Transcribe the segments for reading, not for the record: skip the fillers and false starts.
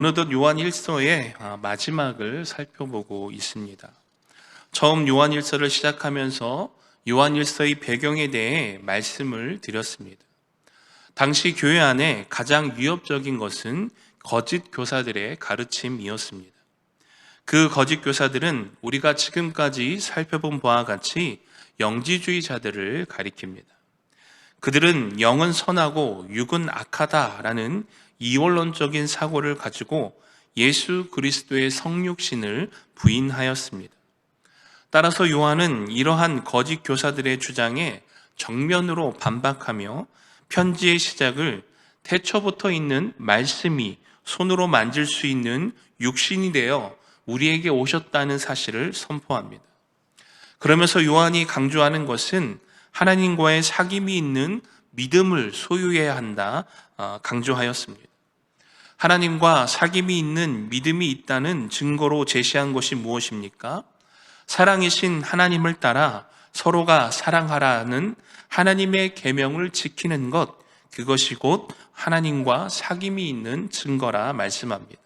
어느덧 요한 1서의 마지막을 살펴보고 있습니다. 처음 요한 1서를 시작하면서 요한 1서의 배경에 대해 말씀을 드렸습니다. 당시 교회 안에 가장 위협적인 것은 거짓 교사들의 가르침이었습니다. 그 거짓 교사들은 우리가 지금까지 살펴본 바와 같이 영지주의자들을 가리킵니다. 그들은 영은 선하고 육은 악하다라는 이원론적인 사고를 가지고 예수 그리스도의 성육신을 부인하였습니다. 따라서 요한은 이러한 거짓 교사들의 주장에 정면으로 반박하며 편지의 시작을 태초부터 있는 말씀이 손으로 만질 수 있는 육신이 되어 우리에게 오셨다는 사실을 선포합니다. 그러면서 요한이 강조하는 것은 하나님과의 사귐이 있는 믿음을 소유해야 한다 강조하였습니다. 하나님과 사귐이 있는 믿음이 있다는 증거로 제시한 것이 무엇입니까? 사랑이신 하나님을 따라 서로가 사랑하라는 하나님의 계명을 지키는 것, 그것이 곧 하나님과 사귐이 있는 증거라 말씀합니다.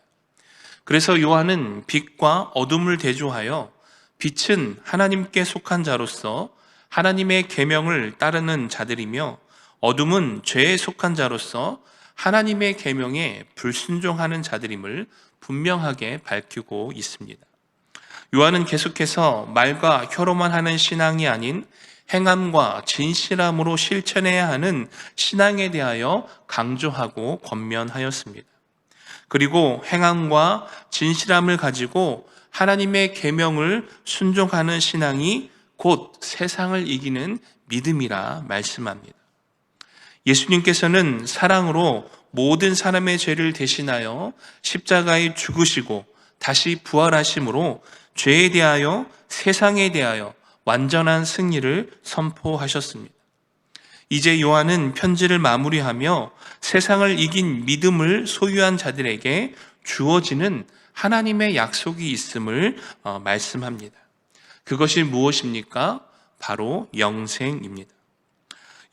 그래서 요한은 빛과 어둠을 대조하여 빛은 하나님께 속한 자로서 하나님의 계명을 따르는 자들이며 어둠은 죄에 속한 자로서 하나님의 계명에 불순종하는 자들임을 분명하게 밝히고 있습니다. 요한은 계속해서 말과 혀로만 하는 신앙이 아닌 행함과 진실함으로 실천해야 하는 신앙에 대하여 강조하고 권면하였습니다. 그리고 행함과 진실함을 가지고 하나님의 계명을 순종하는 신앙이 곧 세상을 이기는 믿음이라 말씀합니다. 예수님께서는 사랑으로 모든 사람의 죄를 대신하여 십자가에 죽으시고 다시 부활하심으로 죄에 대하여 세상에 대하여 완전한 승리를 선포하셨습니다. 이제 요한은 편지를 마무리하며 세상을 이긴 믿음을 소유한 자들에게 주어지는 하나님의 약속이 있음을 말씀합니다. 그것이 무엇입니까? 바로 영생입니다.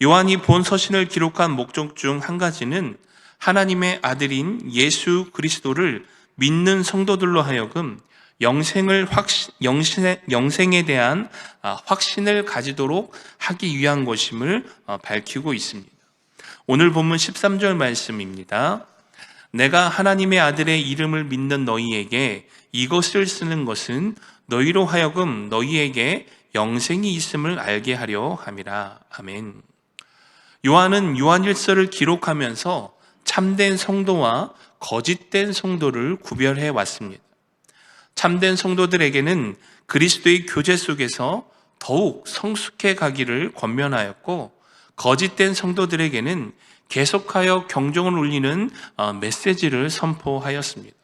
요한이 본 서신을 기록한 목적 중 한 가지는 하나님의 아들인 예수 그리스도를 믿는 성도들로 하여금 영생에 대한 확신을 가지도록 하기 위한 것임을 밝히고 있습니다. 오늘 본문 13절 말씀입니다. 내가 하나님의 아들의 이름을 믿는 너희에게 이것을 쓰는 것은 너희로 하여금 너희에게 영생이 있음을 알게 하려 함이라. 아멘. 요한은 요한 1서를 기록하면서 참된 성도와 거짓된 성도를 구별해 왔습니다. 참된 성도들에게는 그리스도의 교제 속에서 더욱 성숙해 가기를 권면하였고, 거짓된 성도들에게는 계속하여 경종을 울리는 메시지를 선포하였습니다.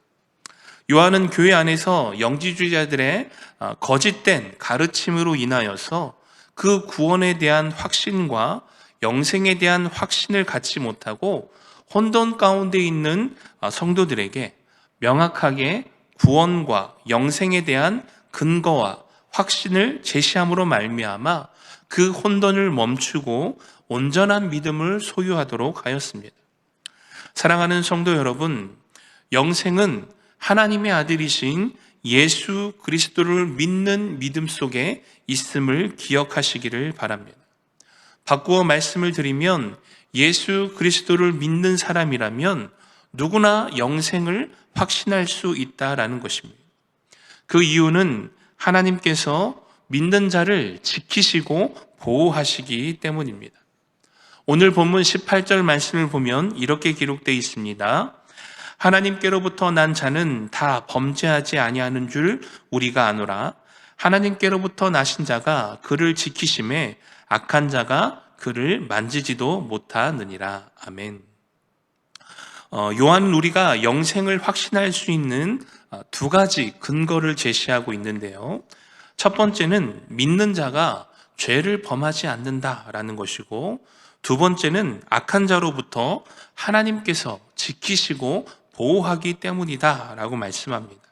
요한은 교회 안에서 영지주의자들의 거짓된 가르침으로 인하여서 그 구원에 대한 확신과 영생에 대한 확신을 갖지 못하고 혼돈 가운데 있는 성도들에게 명확하게 구원과 영생에 대한 근거와 확신을 제시함으로 말미암아 그 혼돈을 멈추고 온전한 믿음을 소유하도록 하였습니다. 사랑하는 성도 여러분, 영생은 하나님의 아들이신 예수 그리스도를 믿는 믿음 속에 있음을 기억하시기를 바랍니다. 바꾸어 말씀을 드리면 예수 그리스도를 믿는 사람이라면 누구나 영생을 확신할 수 있다라는 것입니다. 그 이유는 하나님께서 믿는 자를 지키시고 보호하시기 때문입니다. 오늘 본문 18절 말씀을 보면 이렇게 기록되어 있습니다. 하나님께로부터 난 자는 다 범죄하지 아니하는 줄 우리가 아노라. 하나님께로부터 나신 자가 그를 지키심에 악한 자가 그를 만지지도 못하느니라. 아멘. 요한은 우리가 영생을 확신할 수 있는 두 가지 근거를 제시하고 있는데요. 첫 번째는 믿는 자가 죄를 범하지 않는다라는 것이고, 두 번째는 악한 자로부터 하나님께서 지키시고 보호하기 때문이다라고 말씀합니다.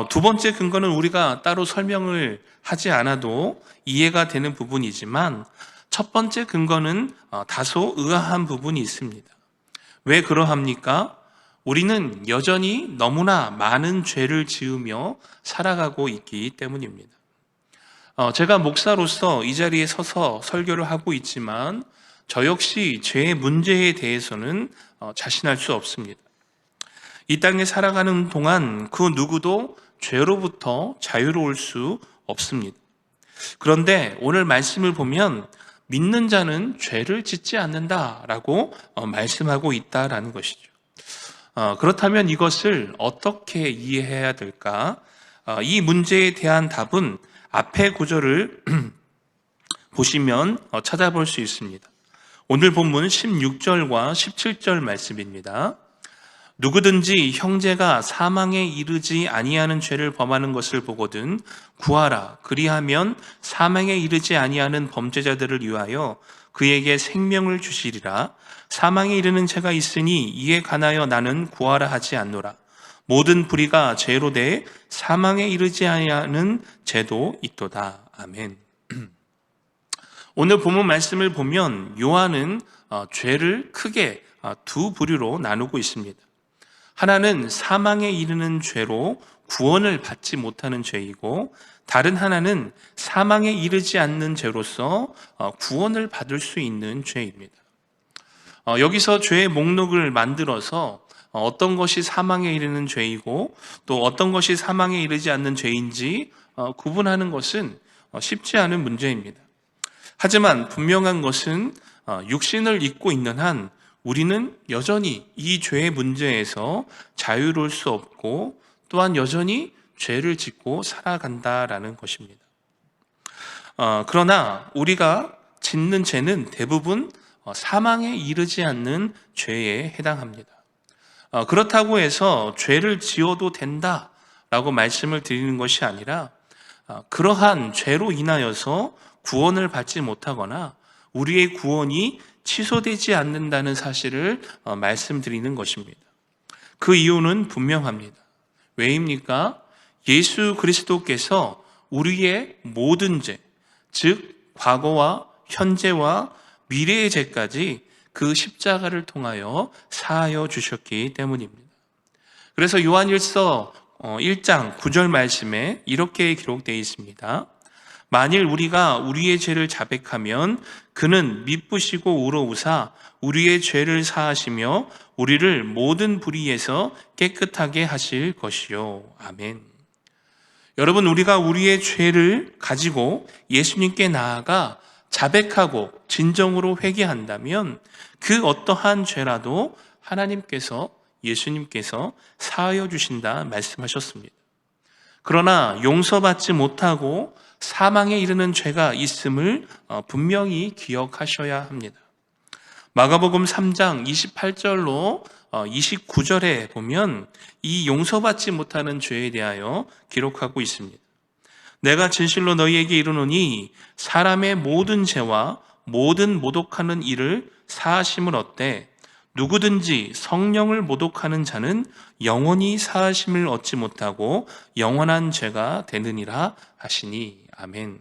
두 번째 근거는 우리가 따로 설명을 하지 않아도 이해가 되는 부분이지만, 첫 번째 근거는 다소 의아한 부분이 있습니다. 왜 그러합니까? 우리는 여전히 너무나 많은 죄를 지으며 살아가고 있기 때문입니다. 제가 목사로서 이 자리에 서서 설교를 하고 있지만 저 역시 죄의 문제에 대해서는 자신할 수 없습니다. 이 땅에 살아가는 동안 그 누구도 죄로부터 자유로울 수 없습니다. 그런데 오늘 말씀을 보면 믿는 자는 죄를 짓지 않는다라고 말씀하고 있다라는 것이죠. 그렇다면 이것을 어떻게 이해해야 될까? 이 문제에 대한 답은 앞의 구절을 보시면 찾아볼 수 있습니다. 오늘 본문 16절과 17절 말씀입니다. 누구든지 형제가 사망에 이르지 아니하는 죄를 범하는 것을 보거든 구하라. 그리하면 사망에 이르지 아니하는 범죄자들을 위하여 그에게 생명을 주시리라. 사망에 이르는 죄가 있으니 이에 관하여 나는 구하라 하지 않노라. 모든 불의가 죄로 돼 사망에 이르지 아니하는 죄도 있도다. 아멘. 오늘 본문 말씀을 보면 요한은 죄를 크게 두 부류로 나누고 있습니다. 하나는 사망에 이르는 죄로 구원을 받지 못하는 죄이고, 다른 하나는 사망에 이르지 않는 죄로서 구원을 받을 수 있는 죄입니다. 여기서 죄의 목록을 만들어서 어떤 것이 사망에 이르는 죄이고 또 어떤 것이 사망에 이르지 않는 죄인지 구분하는 것은 쉽지 않은 문제입니다. 하지만 분명한 것은 육신을 입고 있는 한 우리는 여전히 이 죄의 문제에서 자유로울 수 없고 또한 여전히 죄를 짓고 살아간다라는 것입니다. 그러나 우리가 짓는 죄는 대부분 사망에 이르지 않는 죄에 해당합니다. 그렇다고 해서 죄를 지어도 된다라고 말씀을 드리는 것이 아니라 그러한 죄로 인하여서 구원을 받지 못하거나 우리의 구원이 취소되지 않는다는 사실을 말씀드리는 것입니다. 그 이유는 분명합니다. 왜입니까? 예수 그리스도께서 우리의 모든 죄, 즉 과거와 현재와 미래의 죄까지 그 십자가를 통하여 사하여 주셨기 때문입니다. 그래서 요한일서 1장 9절 말씀에 이렇게 기록되어 있습니다. 만일 우리가 우리의 죄를 자백하면 그는 미쁘시고 우러우사 우리의 죄를 사하시며 우리를 모든 불의에서 깨끗하게 하실 것이요. 아멘. 여러분, 우리가 우리의 죄를 가지고 예수님께 나아가 자백하고 진정으로 회개한다면 그 어떠한 죄라도 하나님께서, 예수님께서 사하여 주신다 말씀하셨습니다. 그러나 용서받지 못하고 사망에 이르는 죄가 있음을 분명히 기억하셔야 합니다. 마가복음 3장 28절로 29절에 보면 이 용서받지 못하는 죄에 대하여 기록하고 있습니다. 내가 진실로 너희에게 이르노니 사람의 모든 죄와 모든 모독하는 일을 사하심을 얻되 누구든지 성령을 모독하는 자는 영원히 사하심을 얻지 못하고 영원한 죄가 되느니라 하시니. 아멘.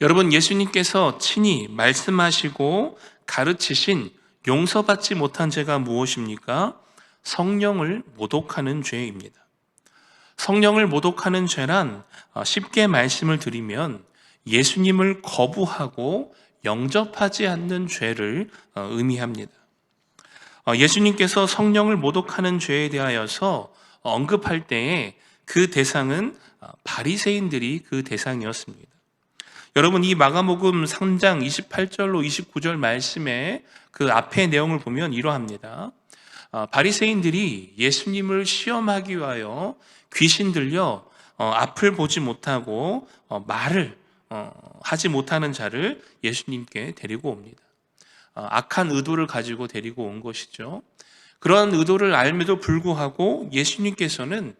여러분, 예수님께서 친히 말씀하시고 가르치신 용서받지 못한 죄가 무엇입니까? 성령을 모독하는 죄입니다. 성령을 모독하는 죄란 쉽게 말씀을 드리면 예수님을 거부하고 영접하지 않는 죄를 의미합니다. 예수님께서 성령을 모독하는 죄에 대하여서 언급할 때에 그 대상은 바리새인들이 그 대상이었습니다. 여러분, 이 마가복음 3장 28절로 29절 말씀에 그 앞의 내용을 보면 이러합니다. 바리새인들이 예수님을 시험하기 위하여 귀신 들려 앞을 보지 못하고 말을 하지 못하는 자를 예수님께 데리고 옵니다. 악한 의도를 가지고 데리고 온 것이죠. 그런 의도를 알면도 불구하고 예수님께서는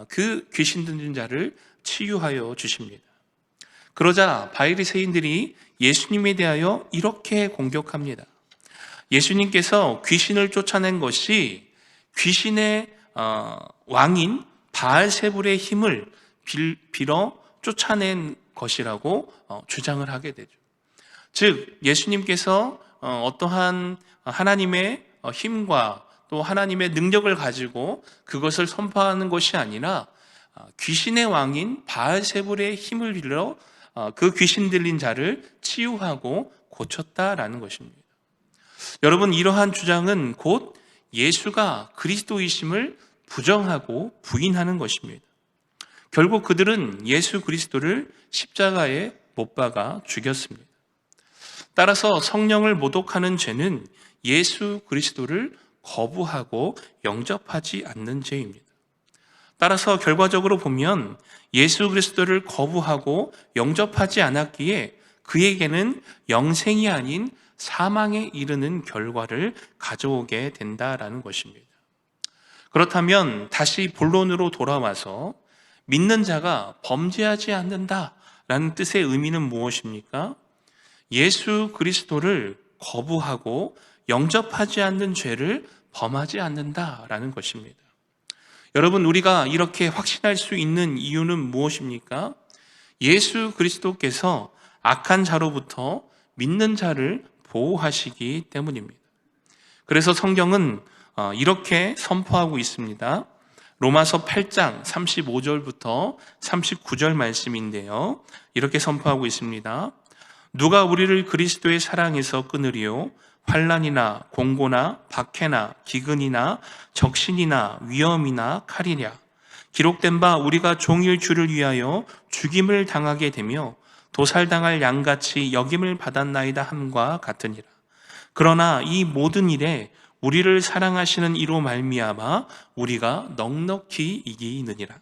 그 귀신 들린 자를 치유하여 주십니다. 그러자 바리새인들이 예수님에 대하여 이렇게 공격합니다. 예수님께서 귀신을 쫓아낸 것이 귀신의 왕인 바알세불의 힘을 빌어 쫓아낸 것이라고 주장을 하게 되죠. 즉 예수님께서 어떠한 하나님의 힘과 또 하나님의 능력을 가지고 그것을 선포하는 것이 아니라 귀신의 왕인 바알세불의 힘을 빌려 그 귀신 들린 자를 치유하고 고쳤다라는 것입니다. 여러분, 이러한 주장은 곧 예수가 그리스도이심을 부정하고 부인하는 것입니다. 결국 그들은 예수 그리스도를 십자가에 못 박아 죽였습니다. 따라서 성령을 모독하는 죄는 예수 그리스도를 거부하고 영접하지 않는 죄입니다. 따라서 결과적으로 보면 예수 그리스도를 거부하고 영접하지 않았기에 그에게는 영생이 아닌 사망에 이르는 결과를 가져오게 된다라는 것입니다. 그렇다면 다시 본론으로 돌아와서 믿는 자가 범죄하지 않는다라는 뜻의 의미는 무엇입니까? 예수 그리스도를 거부하고 영접하지 않는 죄를 범하지 않는다라는 것입니다. 여러분, 우리가 이렇게 확신할 수 있는 이유는 무엇입니까? 예수 그리스도께서 악한 자로부터 믿는 자를 보호하시기 때문입니다. 그래서 성경은 이렇게 선포하고 있습니다. 로마서 8장 35절부터 39절 말씀인데요. 이렇게 선포하고 있습니다. 누가 우리를 그리스도의 사랑에서 끊으리요? 환난이나 공고나 박해나 기근이나 적신이나 위험이나 칼이랴. 기록된 바 우리가 종일 주를 위하여 죽임을 당하게 되며 도살당할 양같이 여김을 받았나이다 함과 같으니라. 그러나 이 모든 일에 우리를 사랑하시는 이로 말미암아 우리가 넉넉히 이기느니라.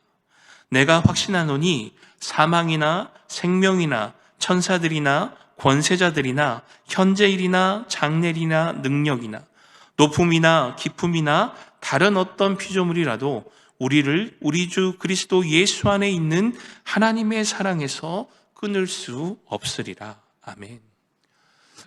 내가 확신하노니 사망이나 생명이나 천사들이나 권세자들이나 현재일이나 장래일이나 능력이나 높음이나 깊음이나 다른 어떤 피조물이라도 우리를 우리 주 그리스도 예수 안에 있는 하나님의 사랑에서 끊을 수 없으리라. 아멘.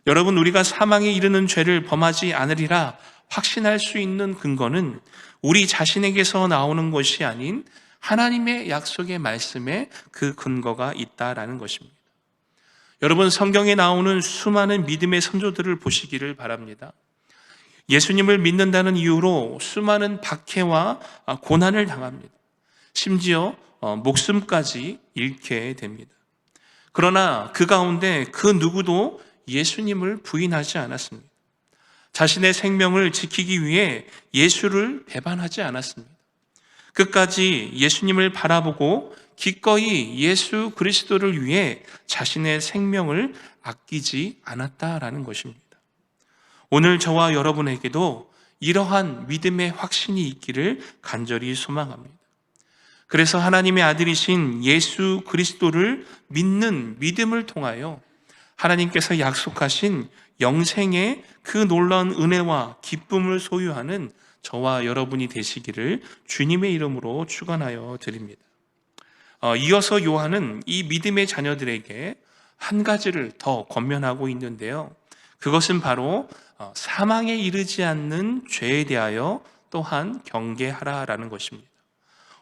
여러분, 우리가 사망에 이르는 죄를 범하지 않으리라 확신할 수 있는 근거는 우리 자신에게서 나오는 것이 아닌 하나님의 약속의 말씀에 그 근거가 있다라는 것입니다. 여러분, 성경에 나오는 수많은 믿음의 선조들을 보시기를 바랍니다. 예수님을 믿는다는 이유로 수많은 박해와 고난을 당합니다. 심지어 목숨까지 잃게 됩니다. 그러나 그 가운데 그 누구도 예수님을 부인하지 않았습니다. 자신의 생명을 지키기 위해 예수를 배반하지 않았습니다. 끝까지 예수님을 바라보고 기꺼이 예수 그리스도를 위해 자신의 생명을 아끼지 않았다라는 것입니다. 오늘 저와 여러분에게도 이러한 믿음의 확신이 있기를 간절히 소망합니다. 그래서 하나님의 아들이신 예수 그리스도를 믿는 믿음을 통하여 하나님께서 약속하신 영생의 그 놀라운 은혜와 기쁨을 소유하는 저와 여러분이 되시기를 주님의 이름으로 축원하여 드립니다. 이어서 요한은 이 믿음의 자녀들에게 한 가지를 더 권면하고 있는데요. 그것은 바로 사망에 이르지 않는 죄에 대하여 또한 경계하라라는 것입니다.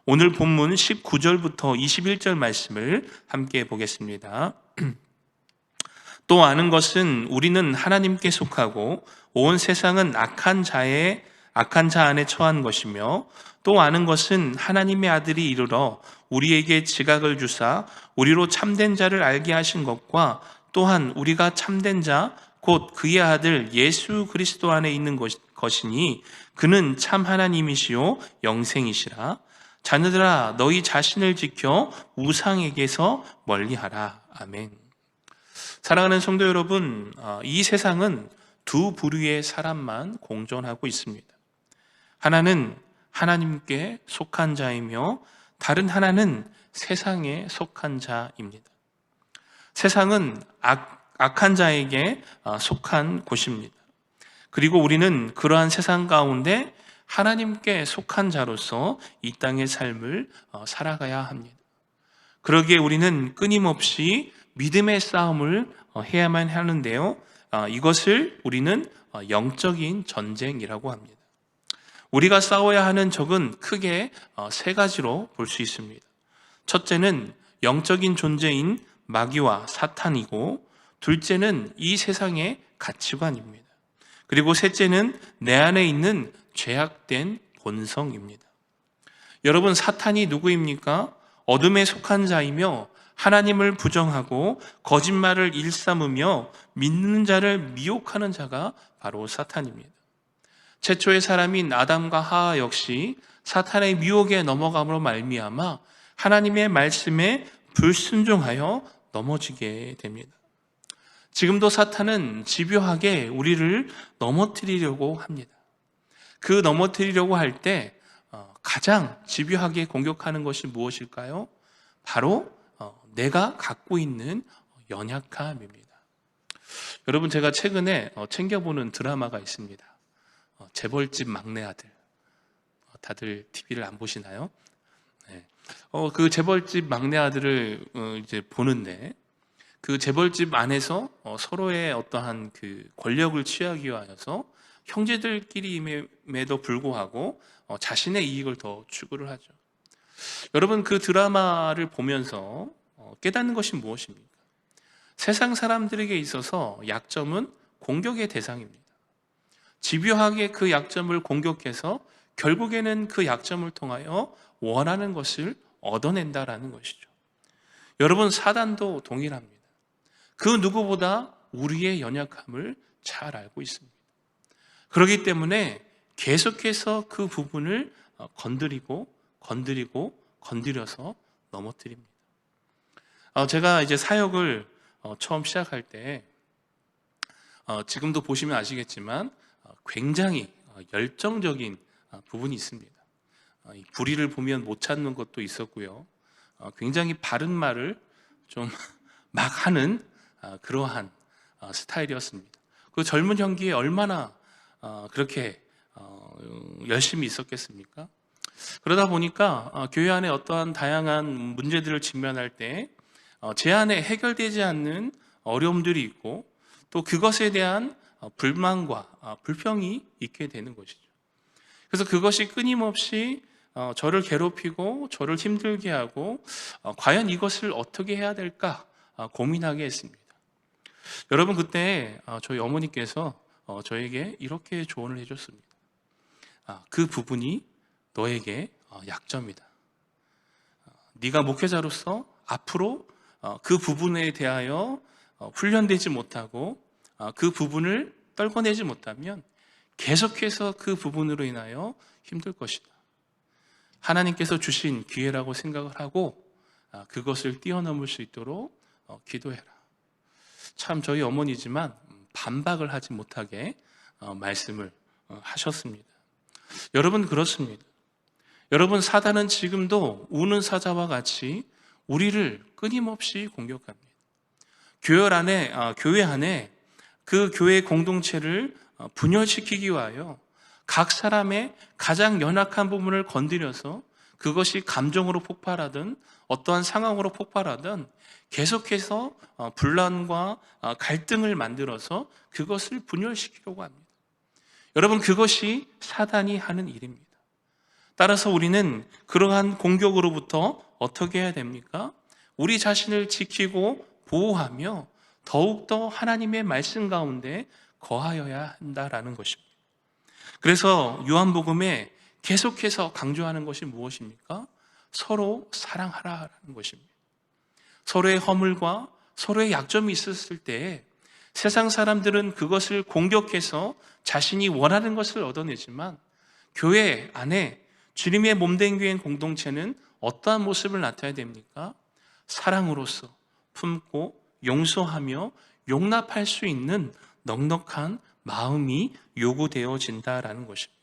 오늘 본문 19절부터 21절 말씀을 함께 보겠습니다. 또 아는 것은 우리는 하나님께 속하고 온 세상은 악한 자 안에 처한 것이며, 또 아는 것은 하나님의 아들이 이르러 우리에게 지각을 주사 우리로 참된 자를 알게 하신 것과 또한 우리가 참된 자 곧 그의 아들 예수 그리스도 안에 있는 것이니 그는 참 하나님이시요 영생이시라. 자녀들아, 너희 자신을 지켜 우상에게서 멀리하라. 아멘. 사랑하는 성도 여러분, 이 세상은 두 부류의 사람만 공존하고 있습니다. 하나는 하나님께 속한 자이며 다른 하나는 세상에 속한 자입니다. 세상은 악한 자에게 속한 곳입니다. 그리고 우리는 그러한 세상 가운데 하나님께 속한 자로서 이 땅의 삶을 살아가야 합니다. 그러기에 우리는 끊임없이 믿음의 싸움을 해야만 하는데요. 이것을 우리는 영적인 전쟁이라고 합니다. 우리가 싸워야 하는 적은 크게 세 가지로 볼 수 있습니다. 첫째는 영적인 존재인 마귀와 사탄이고, 둘째는 이 세상의 가치관입니다. 그리고 셋째는 내 안에 있는 죄악된 본성입니다. 여러분, 사탄이 누구입니까? 어둠에 속한 자이며 하나님을 부정하고 거짓말을 일삼으며 믿는 자를 미혹하는 자가 바로 사탄입니다. 최초의 사람인 아담과 하와 역시 사탄의 미혹에 넘어감으로 말미암아 하나님의 말씀에 불순종하여 넘어지게 됩니다. 지금도 사탄은 집요하게 우리를 넘어뜨리려고 합니다. 그 넘어뜨리려고 할 때 가장 집요하게 공격하는 것이 무엇일까요? 바로 내가 갖고 있는 연약함입니다. 여러분, 제가 최근에 챙겨보는 드라마가 있습니다. 재벌집 막내 아들. 다들 TV를 안 보시나요? 네. 그 재벌집 막내 아들을 이제 보는데, 그 재벌집 안에서 서로의 어떠한 그 권력을 취하기 위하여서 형제들끼리임에도 불구하고 자신의 이익을 더 추구를 하죠. 여러분, 그 드라마를 보면서 깨닫는 것이 무엇입니까? 세상 사람들에게 있어서 약점은 공격의 대상입니다. 집요하게 그 약점을 공격해서 결국에는 그 약점을 통하여 원하는 것을 얻어낸다라는 것이죠. 여러분, 사단도 동일합니다. 그 누구보다 우리의 연약함을 잘 알고 있습니다. 그렇기 때문에 계속해서 그 부분을 건드려서 넘어뜨립니다. 제가 이제 사역을 처음 시작할 때 지금도 보시면 아시겠지만 굉장히 열정적인 부분이 있습니다. 불의를 보면 못 찾는 것도 있었고요. 굉장히 바른 말을 좀 막 하는 그러한 스타일이었습니다. 그 젊은 형기에 얼마나 그렇게 열심히 있었겠습니까? 그러다 보니까 교회 안에 어떠한 다양한 문제들을 직면할 때 제 안에 해결되지 않는 어려움들이 있고 또 그것에 대한 불만과 불평이 있게 되는 것이죠. 그래서 그것이 끊임없이 저를 괴롭히고 저를 힘들게 하고 과연 이것을 어떻게 해야 될까 고민하게 했습니다. 여러분, 그때 저희 어머니께서 저에게 이렇게 조언을 해줬습니다. 그 부분이 너에게 약점이다. 네가 목회자로서 앞으로 그 부분에 대하여 훈련되지 못하고 그 부분을 떨궈내지 못하면 계속해서 그 부분으로 인하여 힘들 것이다. 하나님께서 주신 기회라고 생각을 하고 그것을 뛰어넘을 수 있도록 기도해라. 참 저희 어머니지만 반박을 하지 못하게 말씀을 하셨습니다. 여러분, 그렇습니다. 여러분, 사단은 지금도 우는 사자와 같이 우리를 끊임없이 공격합니다. 교회 안에 그 교회 공동체를 분열시키기 위하여 각 사람의 가장 연약한 부분을 건드려서 그것이 감정으로 폭발하든 어떠한 상황으로 폭발하든 계속해서 분란과 갈등을 만들어서 그것을 분열시키려고 합니다. 여러분, 그것이 사단이 하는 일입니다. 따라서 우리는 그러한 공격으로부터 어떻게 해야 됩니까? 우리 자신을 지키고 보호하며 더욱더 하나님의 말씀 가운데 거하여야 한다라는 것입니다. 그래서 요한복음에 계속해서 강조하는 것이 무엇입니까? 서로 사랑하라라는 것입니다. 서로의 허물과 서로의 약점이 있었을 때 세상 사람들은 그것을 공격해서 자신이 원하는 것을 얻어내지만 교회 안에 주님의 몸된 교회 공동체는 어떠한 모습을 나타내야 됩니까? 사랑으로서 품고 용서하며 용납할 수 있는 넉넉한 마음이 요구되어진다라는 것입니다.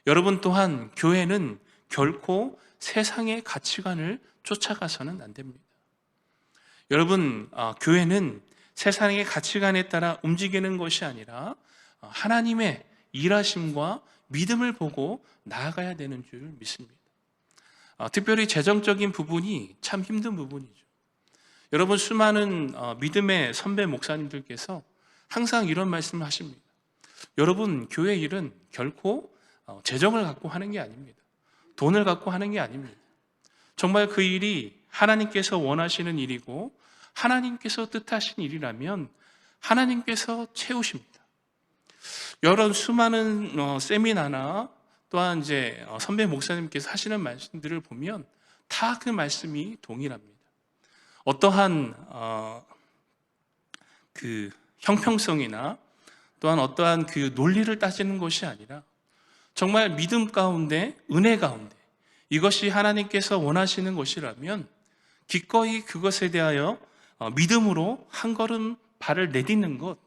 여러분, 또한 교회는 결코 세상의 가치관을 쫓아가서는 안 됩니다. 여러분, 교회는 세상의 가치관에 따라 움직이는 것이 아니라 하나님의 일하심과 믿음을 보고 나아가야 되는 줄 믿습니다. 특별히 재정적인 부분이 참 힘든 부분이죠. 여러분, 수많은 믿음의 선배 목사님들께서 항상 이런 말씀을 하십니다. 여러분, 교회 일은 결코 재정을 갖고 하는 게 아닙니다. 돈을 갖고 하는 게 아닙니다. 정말 그 일이 하나님께서 원하시는 일이고 하나님께서 뜻하신 일이라면 하나님께서 채우십니다. 여러 수많은 세미나나 또한 이제 선배 목사님께서 하시는 말씀들을 보면 다 그 말씀이 동일합니다. 어떠한 그 형평성이나 또한 어떠한 그 논리를 따지는 것이 아니라 정말 믿음 가운데, 은혜 가운데 이것이 하나님께서 원하시는 것이라면 기꺼이 그것에 대하여 믿음으로 한 걸음 발을 내딛는 것,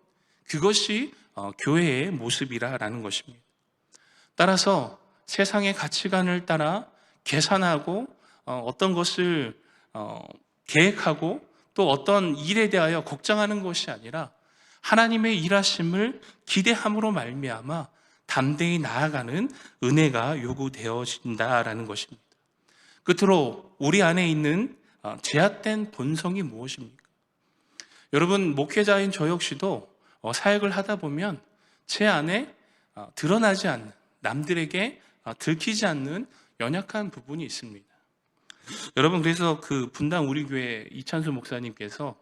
그것이 교회의 모습이라는 것입니다. 따라서 세상의 가치관을 따라 계산하고 어떤 것을 계획하고 또 어떤 일에 대하여 걱정하는 것이 아니라 하나님의 일하심을 기대함으로 말미암아 담대히 나아가는 은혜가 요구되어진다라는 것입니다. 끝으로 우리 안에 있는 제약된 본성이 무엇입니까? 여러분, 목회자인 저 역시도 사역을 하다 보면 제 안에 드러나지 않는, 남들에게 들키지 않는 연약한 부분이 있습니다. 여러분, 그래서 그 분당 우리 교회 이찬수 목사님께서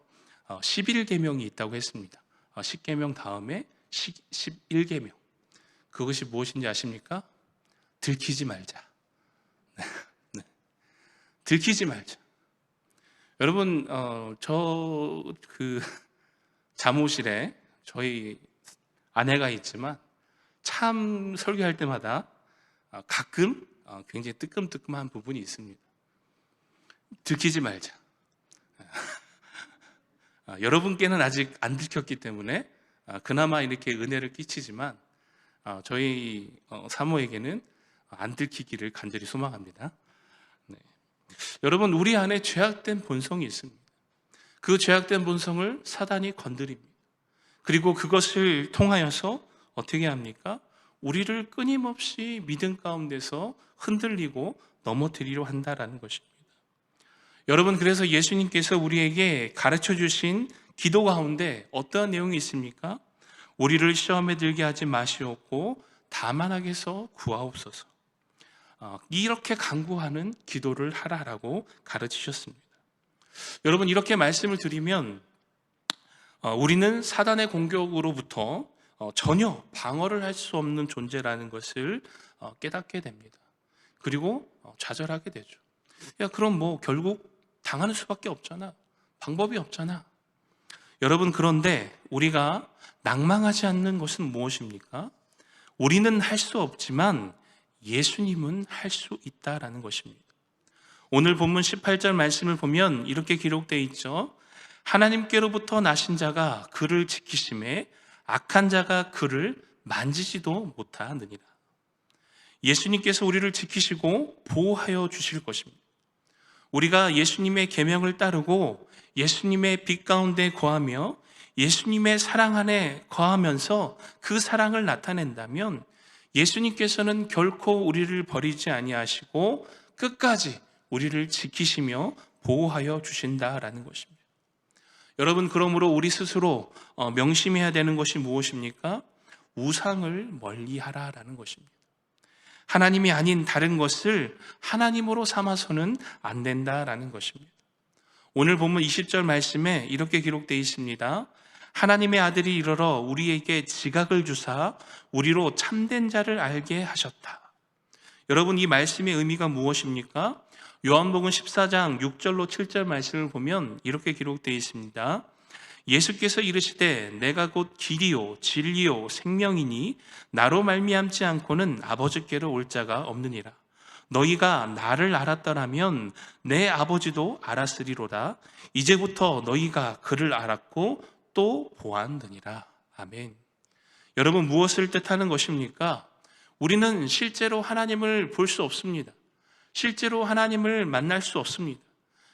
11계명이 있다고 했습니다. 10계명 다음에 11계명. 그것이 무엇인지 아십니까? 들키지 말자. 네. 들키지 말자. 여러분, 저 그 잠옷실에 저희 아내가 있지만 참 설교할 때마다 가끔 굉장히 뜨끔뜨끔한 부분이 있습니다. 들키지 말자. 여러분께는 아직 안 들켰기 때문에 그나마 이렇게 은혜를 끼치지만 저희 사모에게는 안 들키기를 간절히 소망합니다. 네. 여러분, 우리 안에 죄악된 본성이 있습니다. 그 죄악된 본성을 사단이 건드립니다. 그리고 그것을 통하여서 어떻게 합니까? 우리를 끊임없이 믿음 가운데서 흔들리고 넘어뜨리려 한다라는 것입니다. 여러분, 그래서 예수님께서 우리에게 가르쳐 주신 기도 가운데 어떠한 내용이 있습니까? 우리를 시험에 들게 하지 마시옵고 다만 악에서 구하옵소서. 이렇게 간구하는 기도를 하라라고 가르치셨습니다. 여러분, 이렇게 말씀을 드리면 우리는 사단의 공격으로부터 전혀 방어를 할 수 없는 존재라는 것을 깨닫게 됩니다. 그리고 좌절하게 되죠. 야, 그럼 뭐 결국 당하는 수밖에 없잖아. 방법이 없잖아. 여러분, 그런데 우리가 낭망하지 않는 것은 무엇입니까? 우리는 할 수 없지만 예수님은 할 수 있다라는 것입니다. 오늘 본문 18절 말씀을 보면 이렇게 기록되어 있죠. 하나님께로부터 나신 자가 그를 지키심에 악한 자가 그를 만지지도 못하느니라. 예수님께서 우리를 지키시고 보호하여 주실 것입니다. 우리가 예수님의 계명을 따르고 예수님의 빛 가운데 거하며 예수님의 사랑 안에 거하면서 그 사랑을 나타낸다면 예수님께서는 결코 우리를 버리지 아니하시고 끝까지 우리를 지키시며 보호하여 주신다라는 것입니다. 여러분, 그러므로 우리 스스로 명심해야 되는 것이 무엇입니까? 우상을 멀리하라라는 것입니다. 하나님이 아닌 다른 것을 하나님으로 삼아서는 안 된다라는 것입니다. 오늘 본문 20절 말씀에 이렇게 기록되어 있습니다. 하나님의 아들이 이르러 우리에게 지각을 주사 우리로 참된 자를 알게 하셨다. 여러분, 이 말씀의 의미가 무엇입니까? 요한복음 14장 6절로 7절 말씀을 보면 이렇게 기록되어 있습니다. 예수께서 이르시되 내가 곧 길이요 진리요 생명이니 나로 말미암지 않고는 아버지께로 올 자가 없느니라. 너희가 나를 알았더라면 내 아버지도 알았으리로다. 이제부터 너희가 그를 알았고 또 보았느니라. 아멘. 여러분, 무엇을 뜻하는 것입니까? 우리는 실제로 하나님을 볼 수 없습니다. 실제로 하나님을 만날 수 없습니다.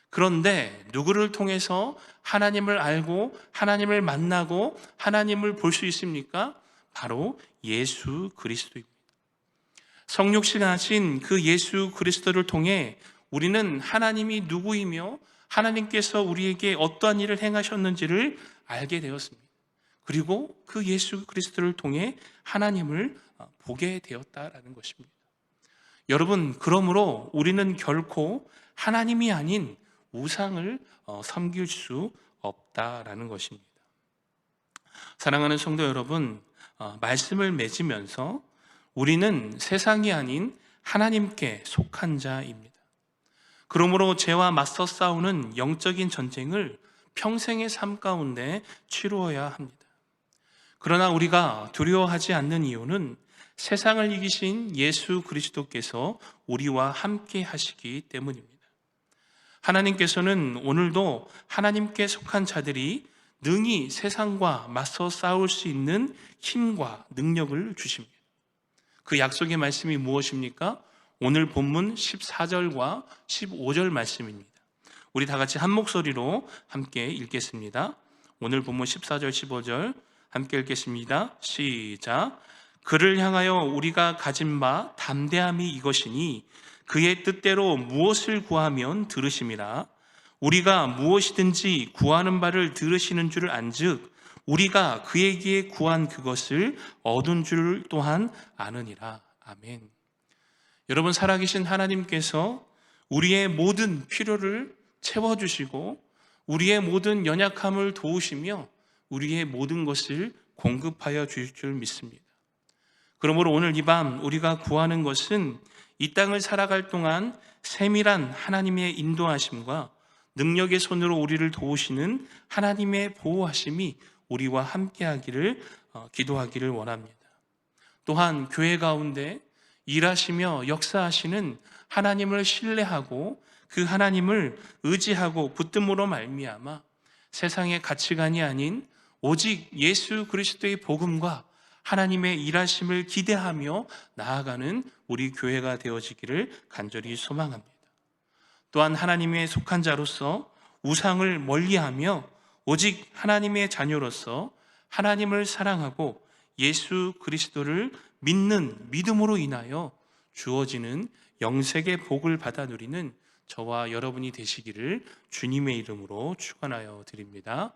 그런데 누구를 통해서 하나님을 알고 하나님을 만나고 하나님을 볼 수 있습니까? 바로 예수 그리스도입니다. 성육신하신 그 예수 그리스도를 통해 우리는 하나님이 누구이며 하나님께서 우리에게 어떠한 일을 행하셨는지를 알게 되었습니다. 그리고 그 예수 그리스도를 통해 하나님을 보게 되었다라는 것입니다. 여러분, 그러므로 우리는 결코 하나님이 아닌 우상을 섬길 수 없다라는 것입니다. 사랑하는 성도 여러분, 말씀을 맺으면서 우리는 세상이 아닌 하나님께 속한 자입니다. 그러므로 죄와 맞서 싸우는 영적인 전쟁을 평생의 삶 가운데 치루어야 합니다. 그러나 우리가 두려워하지 않는 이유는 세상을 이기신 예수 그리스도께서 우리와 함께 하시기 때문입니다. 하나님께서는 오늘도 하나님께 속한 자들이 능히 세상과 맞서 싸울 수 있는 힘과 능력을 주십니다. 그 약속의 말씀이 무엇입니까? 오늘 본문 14절과 15절 말씀입니다. 우리 다 같이 한 목소리로 함께 읽겠습니다. 오늘 본문 14절, 15절 함께 읽겠습니다. 시작. 그를 향하여 우리가 가진 바 담대함이 이것이니 그의 뜻대로 무엇을 구하면 들으심이라. 우리가 무엇이든지 구하는 바를 들으시는 줄 안즉 우리가 그에게 구한 그것을 얻은 줄 또한 아느니라. 아멘. 여러분, 살아계신 하나님께서 우리의 모든 필요를 채워주시고 우리의 모든 연약함을 도우시며 우리의 모든 것을 공급하여 주실 줄 믿습니다. 그러므로 오늘 이 밤 우리가 구하는 것은 이 땅을 살아갈 동안 세밀한 하나님의 인도하심과 능력의 손으로 우리를 도우시는 하나님의 보호하심이 우리와 함께하기를 기도하기를 원합니다. 또한 교회 가운데 일하시며 역사하시는 하나님을 신뢰하고 그 하나님을 의지하고 붙듦으로 말미암아 세상의 가치관이 아닌 오직 예수 그리스도의 복음과 하나님의 일하심을 기대하며 나아가는 우리 교회가 되어지기를 간절히 소망합니다. 또한 하나님의 속한 자로서 우상을 멀리하며 오직 하나님의 자녀로서 하나님을 사랑하고 예수 그리스도를 믿는 믿음으로 인하여 주어지는 영생의 복을 받아 누리는 저와 여러분이 되시기를 주님의 이름으로 축원하여 드립니다.